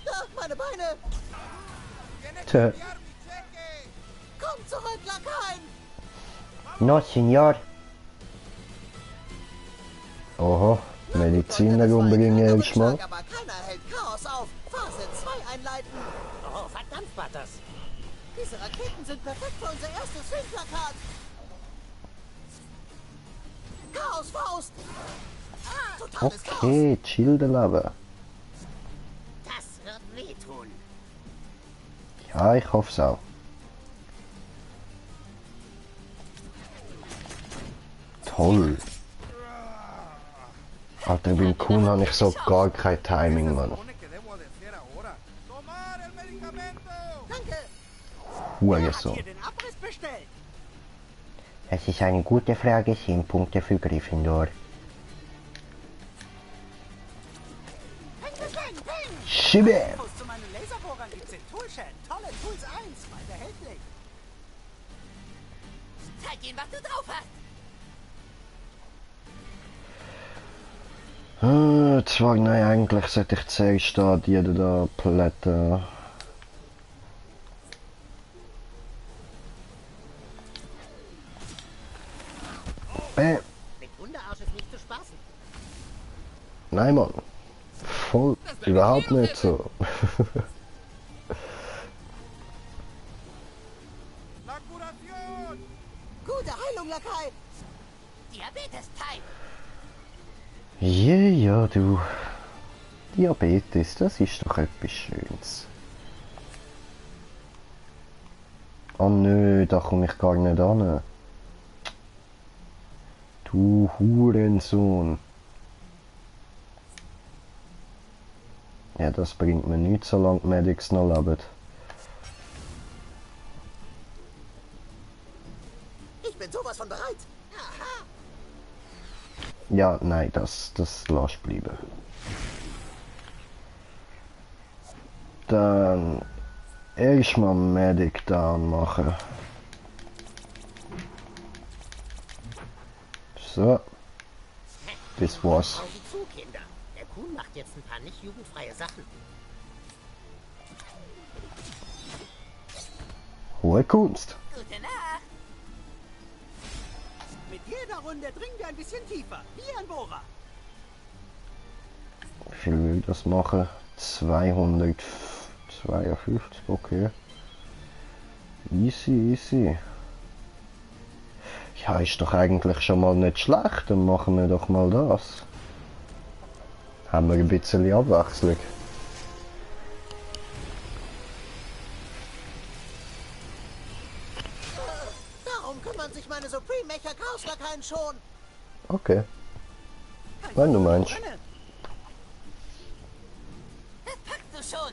C: Ah, meine Beine!
A: Tja.
C: Komm zurück, Lakaien!
A: No, Signor. Oho, Mediziner umbringen erstmal.
C: Aber keiner hält Chaos auf. Phase 2 einleiten.
B: Oh, verdammt war das.
C: Diese Raketen sind perfekt für unser erstes Filmplakat. Chaos Faust! Ah, totales Chaos!
A: Okay, chill the Lava.
B: Das wird wehtun.
A: Ja, ich hoffe es auch. Toll. Alter, beim Kuhn habe ich so gar kein Timing, Mann.
E: que debo de hacer ahora? ¡Tomar el medicamento!
C: Danke.
A: Hurensohn.
C: Hier den Abriss bestellt.
A: Es ist eine gute Frage, 10 Punkte für Gryffindor.
C: Peng, peng, peng.
A: Schiebe!
C: Infos zu meinen Laserbohrern gibt's in Toolshed. Tolle Tools 1, weit erhältlich.
F: Zeig ihnen, was du drauf hast.
A: Zwar, nein, eigentlich sollte ich zuerst die da plätten.
B: Mit Hundearsch ist nicht zu spaßen.
A: Nein, Mann. Voll. Überhaupt nicht so.
E: ¡La curación!
C: Gute Heilung, Lakai.
F: Diabetes-Type.
A: Ja, du. Diabetes, das ist doch etwas Schönes. Oh nö, da komme ich gar nicht an. Du Hurensohn. Ja, das bringt mir nichts, solange die Medics noch leben.
C: Ich bin sowas von bereit. Aha.
A: Ja, nein, das lass bleiben. Dann erstmal Medic Down machen. So. Das war's.
B: Schau Sie zu, Kinder. Der Kuhn macht jetzt ein paar nicht jugendfreie Sachen.
A: Hohe Kunst.
F: Gute Nacht.
C: Mit jeder Runde dringen wir ein bisschen tiefer. Wie ein Bohrer.
A: Wie viel will das machen? 252, okay. Easy, easy. Ja, ist doch eigentlich schon mal nicht schlecht, dann machen wir doch mal das. Haben wir ein bisschen Abwechslung.
C: Darum kümmern sich meine Supreme Mecha Chaos Lakaien schon.
A: Okay, wenn du meinst.
F: Das packst du schon.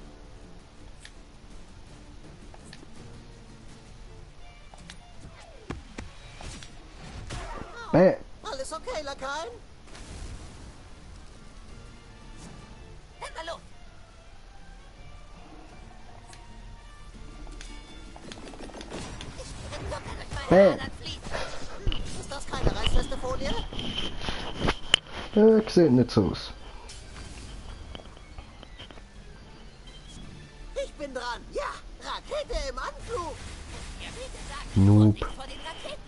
A: Bäh.
C: Alles okay, Lakaien?
F: Lass mal los. Ich spüre Zucker durch meine Adern fließen.
C: Ist das keine reißfeste Folie?
A: Sieht nicht so aus.
C: Ich bin dran. Ja, Rakete im Anflug.
F: Diabetes sagt,
A: Noob.
F: Vorsicht vor den Raketen.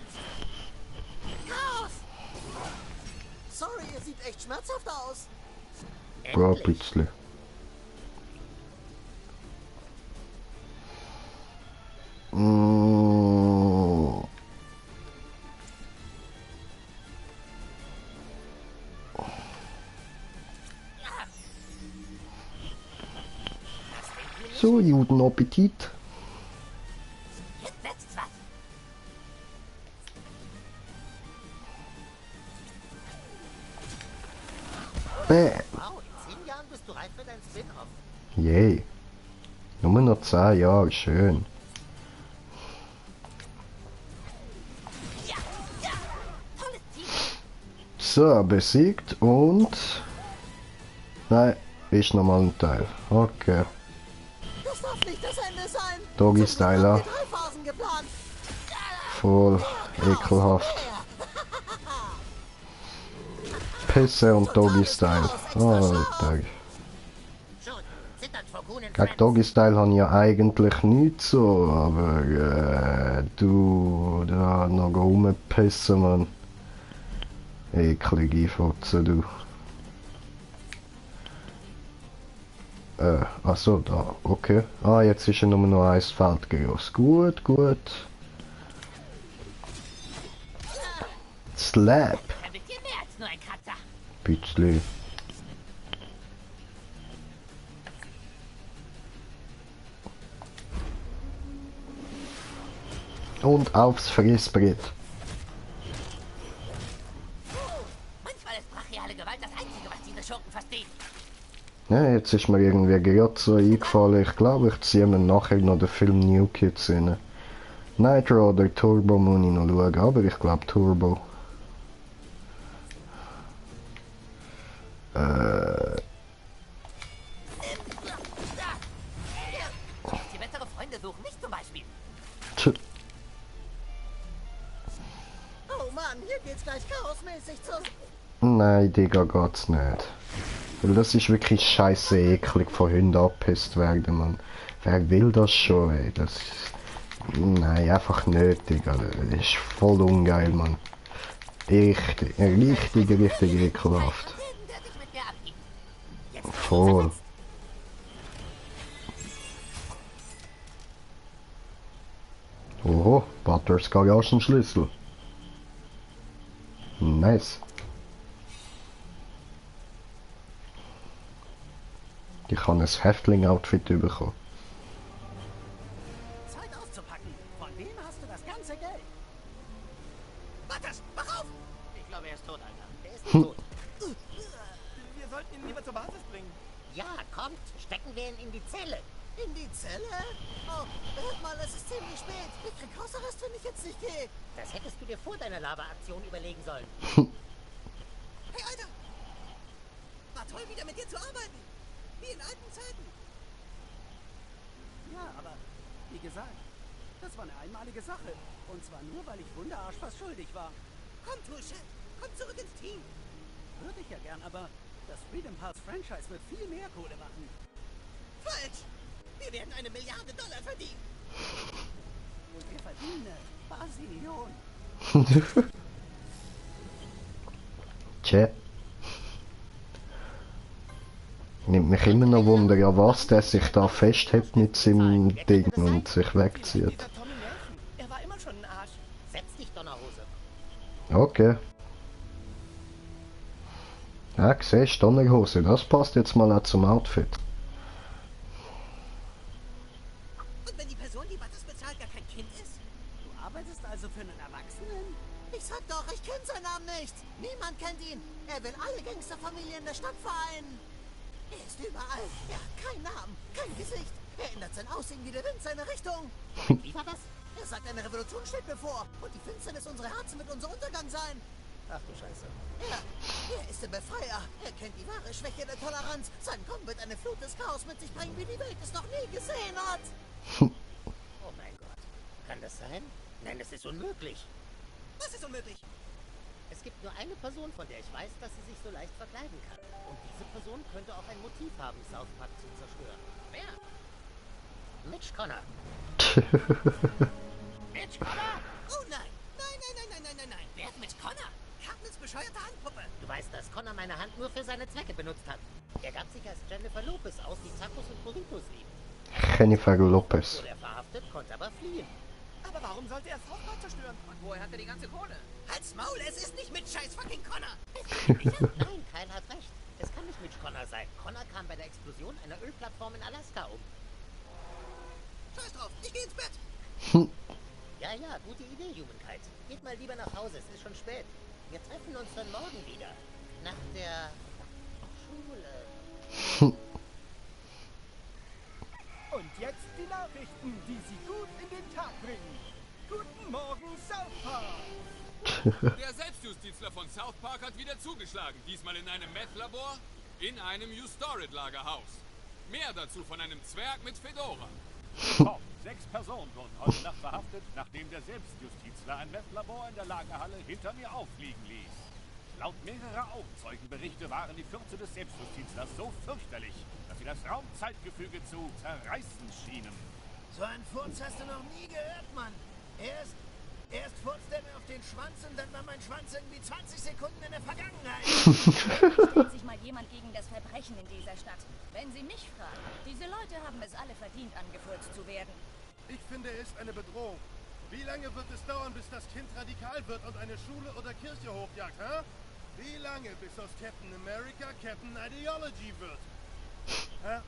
C: Chaos. Sorry, ihr sieht echt schmerzhaft aus.
A: Ja, ein bisschen. Mm. So, guten Appetit.
F: Jetzt setzt's was.
A: Bäh.
B: Wow, in 10 Jahren bist du reif für dein Spin-Off.
A: Yay. Nur noch 10 Jahre, schön.
F: Ja, ja. Tolles Team.
A: So, besiegt und... Nein, ist nochmal ein Teil. Okay.
C: Das darf nicht das Ende sein.
A: Doggy
C: Zum Glück haben
A: Styler.
C: wir 3 Phasen geplant.
A: Voll ekelhaft. Pisse und Doggy Style. Alter.
B: Schon, zitternd vor Kuhn in
A: Gegen Doggy Style habe ich ja eigentlich nichts so, aber du da noch rumpissen, man. Eklige Fotze, du. Achso, da, okay. Ah, jetzt ist ja nur noch ein Feld groß. Gut, gut. Slap.
F: Ein bisschen mehr als nur ein Kratzer.
A: Bisschen. Und aufs Fressbrett.
F: Manchmal ist Pracht brachiale Gewalt das Einzige, was diese Schurken verstehen.
A: Ja, jetzt ist mir irgendwie gerade so eingefallen, ich glaube, ich ziehe mir nachher noch den Film New Kids rein. Nitro oder Turbo muss ich noch schauen, aber ich glaube Turbo.
F: Die bessere Freunde suchen mich zum Beispiel.
A: Tch.
C: Oh Mann, hier geht's gleich chaosmäßig zu.
A: Nein, Digga, geht's nicht. Weil das ist wirklich scheiße eklig, von Hunden abgepisst werden, Mann. Wer will das schon, ey? Das ist... Nein, einfach nicht, Digga. Das ist voll ungeil, Mann. Richtig ekelhaft.
F: Jeden, der sich mit mir abgibt. Jetzt
A: Voll. Oho, Butters Garagenschlüssel. Nice. Ich habe ein Häftling-Outfit bekommen.
C: Zeit auszupacken. Von wem hast du das ganze Geld? Warte, mach auf!
B: Ich glaube, er ist tot, Alter.
F: Der ist nicht tot.
C: Wir sollten ihn lieber zur Basis bringen.
F: Ja, kommt, stecken wir ihn in die Zelle.
C: In die Zelle? Oh, hört mal, es ist ziemlich spät. Ich krieg Hausarrest, wenn ich jetzt nicht gehe.
F: Das hättest du dir vor deiner Lava-Aktion überlegen sollen.
C: Hey, Alter! War toll, wieder mit dir zu arbeiten. Wie in alten Zeiten. Ja, aber wie gesagt, das war eine einmalige Sache. Und zwar nur, weil ich Wunderarsch fast schuldig war. Komm, Tulche, komm zurück ins Team. Würde ich ja gern, aber das Freedom Pass Franchise wird viel mehr Kohle machen. Falsch! Wir werden $1 Milliarde verdienen. Und wir verdienen Basillion.
A: Tja. Nimmt mich immer noch Wunder, ja was der sich da festhält mit seinem Ding und sich wegzieht.
C: Dieser Tommy Nelson, er war immer schon ein Arsch.
F: Setz dich, Donnerhose.
A: Okay. Ja, siehst du, Donnerhose, das passt jetzt mal auch zum Outfit.
C: Und wenn die Person, die Butters bezahlt, gar kein Kind ist? Du arbeitest also für einen Erwachsenen? Ich sag doch, ich kenne seinen Namen nicht. Niemand kennt ihn. Er will alle Gangsterfamilien der Stadt vereinen. Er ist überall. Er hat keinen Namen, kein Gesicht. Er ändert sein Aussehen wie der Wind seine Richtung.
F: Wie war das?
C: Er sagt, eine Revolution steht bevor. Und die Finsternis unserer Herzen wird unser Untergang sein.
F: Ach du Scheiße.
C: Er ist der Befreier. Er kennt die wahre Schwäche der Toleranz. Sein Kommen wird eine Flut des Chaos mit sich bringen, wie die Welt es noch nie gesehen hat.
F: Oh mein Gott. Kann das sein? Nein, es ist unmöglich.
C: Was ist unmöglich?
F: Es gibt nur eine Person, von der ich weiß, dass sie sich so leicht verkleiden kann. Und diese Person könnte auch ein Motiv haben, South Park zu zerstören. Wer? Mitch Connor. Mitch Connor?
C: Oh nein. Nein.
F: Wer ist Mitch Connor?
C: Hartness bescheuerte Handpuppe.
F: Du weißt, dass Connor meine Hand nur für seine Zwecke benutzt hat. Er gab sich als Jennifer Lopez aus, die Tacos und Burritos liebt.
A: Jennifer Lopez.
F: Wurde er verhaftet, konnte aber fliehen.
C: Aber warum sollte er South Park zerstören?
B: Und woher hat er die ganze Kohle?
C: Halt's Maul, es ist nicht mit scheiß fucking Connor.
F: Nein, Kyle hat recht. Es kann nicht Mitch Connor sein. Connor kam bei der Explosion einer Ölplattform in Alaska um.
C: Scheiß drauf, ich geh ins Bett.
F: Ja, gute Idee, Humankind. Geht mal lieber nach Hause, es ist schon spät. Wir treffen uns dann morgen wieder. Nach der Schule.
C: Und jetzt die Nachrichten, die Sie gut in den Tag bringen. Guten Morgen, South Park.
E: Der Selbstjustizler von South Park hat wieder zugeschlagen. Diesmal in einem Meth-Labor, in einem U-Storage-Lagerhaus. Mehr dazu von einem Zwerg mit Fedora.
G: Top. 6 Personen wurden heute Nacht verhaftet, nachdem der Selbstjustizler ein Meth-Labor in der Lagerhalle hinter mir auffliegen ließ. Laut mehrerer Augenzeugenberichte waren die Fürze des Selbstjustizlers so fürchterlich, dass sie das Raumzeitgefüge zu zerreißen schienen.
C: So einen Furz hast du noch nie gehört, Mann. Erst furzt er mir auf den Schwanz und dann war mein Schwanz irgendwie 20 Sekunden in der Vergangenheit.
H: Stellt sich mal jemand gegen das Verbrechen in dieser Stadt. Wenn Sie mich fragen, diese Leute haben es alle verdient, angefurzt zu werden.
I: Ich finde, er ist eine Bedrohung. Wie lange wird es dauern, bis das Kind radikal wird und eine Schule oder Kirche hochjagt, hä? Wie lange, bis aus Captain America Captain Ideology wird? Hä?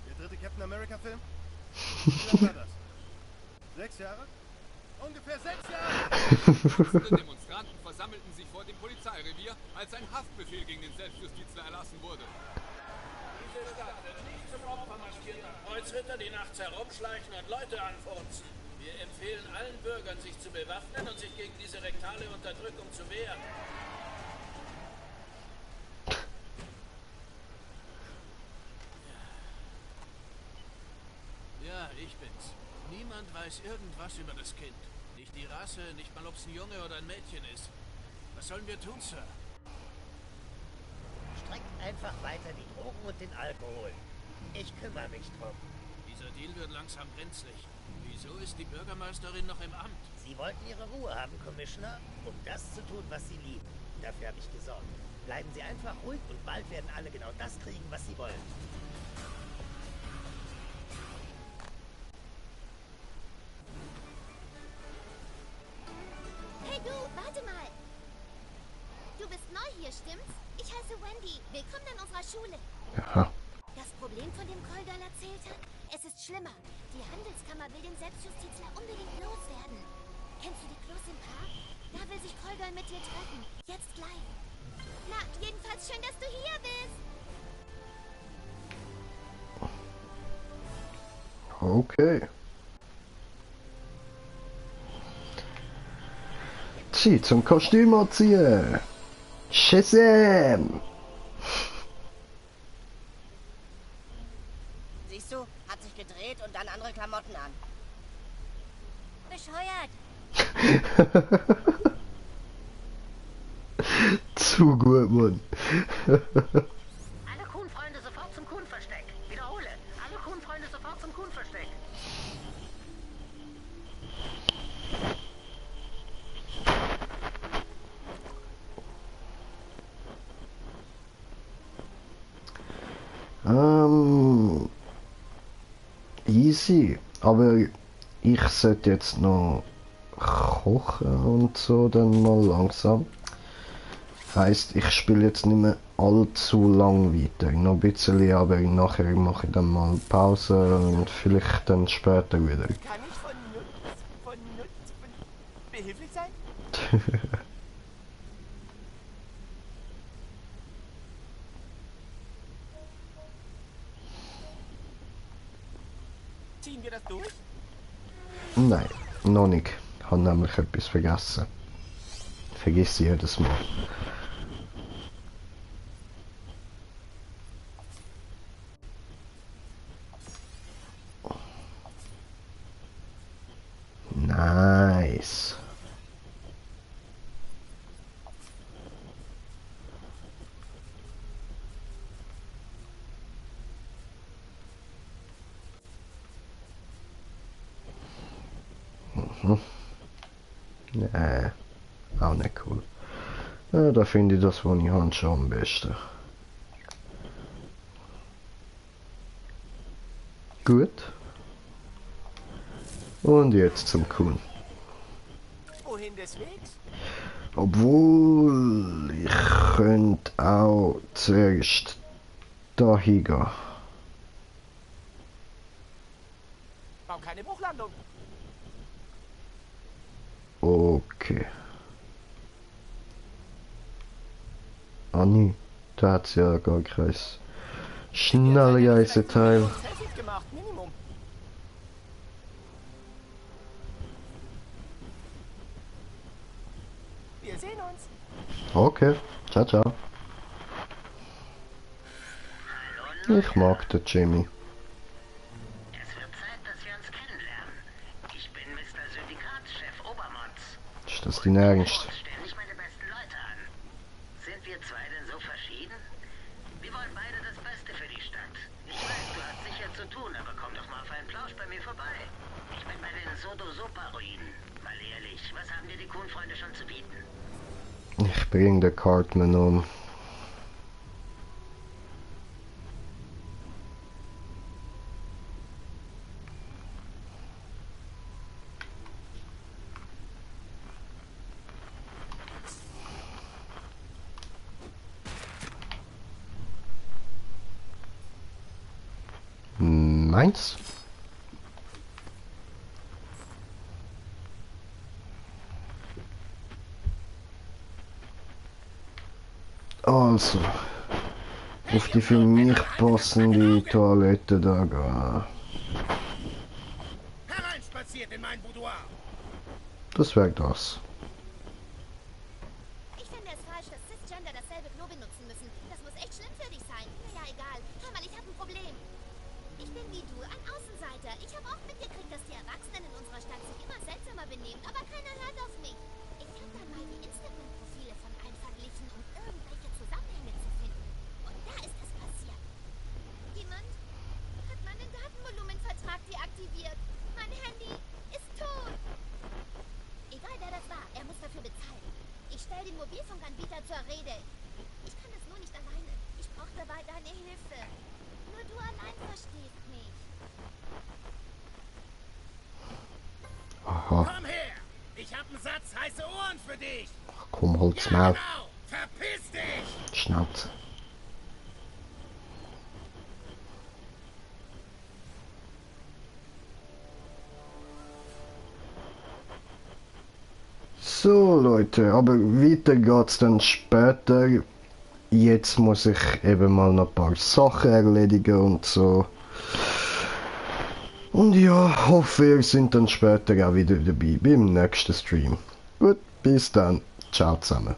I: Der dritte Captain America-Film? Wie lange war das? 6 Jahre? Ungefähr 6 Jahre.
E: Dutzende Demonstranten versammelten sich vor dem Polizeirevier, als ein Haftbefehl gegen den Selbstjustizler erlassen wurde.
J: Diese Stadt wird nicht zum Opfer maskierter Kreuzritter, die nachts herumschleichen und Leute anfurzen. Wir empfehlen allen Bürgern, sich zu bewaffnen und sich gegen diese rektale Unterdrückung zu wehren. Ja, ich bin's. Niemand weiß irgendwas über das Kind. Nicht die Rasse, nicht mal ob's ein Junge oder ein Mädchen ist. Was sollen wir tun, Sir?
F: Streckt einfach weiter die Drogen und den Alkohol. Ich kümmere mich drum.
J: Dieser Deal wird langsam brenzlig. Wieso ist die Bürgermeisterin noch im Amt?
F: Sie wollten Ihre Ruhe haben, Commissioner, um das zu tun, was Sie lieben. Dafür habe ich gesorgt. Bleiben Sie einfach ruhig und bald werden alle genau das kriegen, was Sie wollen.
K: Hey du, warte mal. Du bist neu hier, stimmt's? Ich heiße Wendy. Willkommen an unserer Schule.
A: Ja.
K: Das Problem, von dem Koldal erzählt hat? Es ist schlimmer. Die Handelskammer will den Selbstjustizler unbedingt loswerden. Kennst du die Klos im Park? Da will sich Koldal mit dir treffen. Jetzt gleich. Na, jedenfalls schön, dass du hier bist.
A: Okay. Zieh zum Kostüm anziehen. Shazam!
F: Siehst du, hat sich gedreht und dann andere Klamotten an. Bescheuert.
A: Zu gut, Mann.
F: Alle Kuhnfreunde sofort zum Kuhnversteck. Wiederhole. Alle Kuhnfreunde sofort zum Kuhnversteck.
A: Easy. Aber ich sollte jetzt noch kochen und so dann mal langsam. Heißt, ich spiele jetzt nicht mehr allzu lang weiter. Noch ein bisschen, aber nachher mache ich dann mal Pause und vielleicht dann später wieder.
C: Kann ich von behilflich sein? Ziehen wir das durch?
A: Nein, noch nicht. Ich habe nämlich etwas vergessen. Vergiss ich jedes Mal. Nice. Nee, auch nicht cool. Ja, da finde ich das, was ich habe, schon am besten. Gut. Und jetzt zum Kuhn.
C: Wohin des Wegs?
A: Obwohl, ich könnte auch zuerst da hingehen.
C: Bau keine Bruchlandung.
A: Okay. Ah nee, da hat's ja gar kein Schnellreiseteil.
C: Selfies gemacht, Minimum. Wir sehen uns.
A: Okay, ciao, ciao. Ich mag den Jimmy.
F: Es wird Zeit, dass wir uns kennenlernen. Ich bin Mr. Syndikatschef Obermotz.
A: Ist das dein Ernst?
F: Ständig meine besten Leute an. Sind wir zwei denn so verschieden? Wir wollen beide das Beste für die Stadt. Ich weiß, du hast sicher zu tun, aber komm doch mal auf einen Plausch bei mir vorbei. Ich bin bei den Sodo-Sopa-Ruinen. Mal ehrlich, was haben dir die Kuhnfreunde schon zu bieten?
A: Ich bring den Cartman um. Meins? Also, auf die für mich passende Toilette da gehen.
I: Hereinspaziert in mein Boudoir.
A: Das wäre das.
K: Ich finde es falsch, dass Cisgender dasselbe Klo benutzen müssen. Das muss echt schlimm für dich sein. Naja, egal. Hör mal, ich habe ein Problem. Ich bin wie du, ein Außenseiter. Ich habe auch mitgekriegt, dass die Erwachsenen in unserer Stadt sich immer seltsamer benehmen, aber keiner hört auf mich. Ich habe dann mal die Instagram-Profile von allen verglichen, um irgendwelche Zusammenhänge zu finden. Und da ist es passiert. Jemand hat meinen Datenvolumenvertrag deaktiviert. Mein Handy ist tot. Egal wer das war, er muss dafür bezahlen. Ich stelle den Mobilfunkanbieter zur Rede. Ich kann das nur nicht alleine. Ich brauche dabei deine Hilfe. Nur du allein verstehst mich.
A: Aha.
I: Komm her! Ich hab einen Satz heiße Ohren für dich!
A: Ach, komm, halt's Maul.
I: Genau! Verpiss dich!
A: Schnauze. So Leute, aber weiter geht's dann später. Jetzt muss ich eben mal noch ein paar Sachen erledigen und so. Und ja, hoffe ihr seid dann später auch wieder dabei beim nächsten Stream. Gut, bis dann. Ciao zusammen.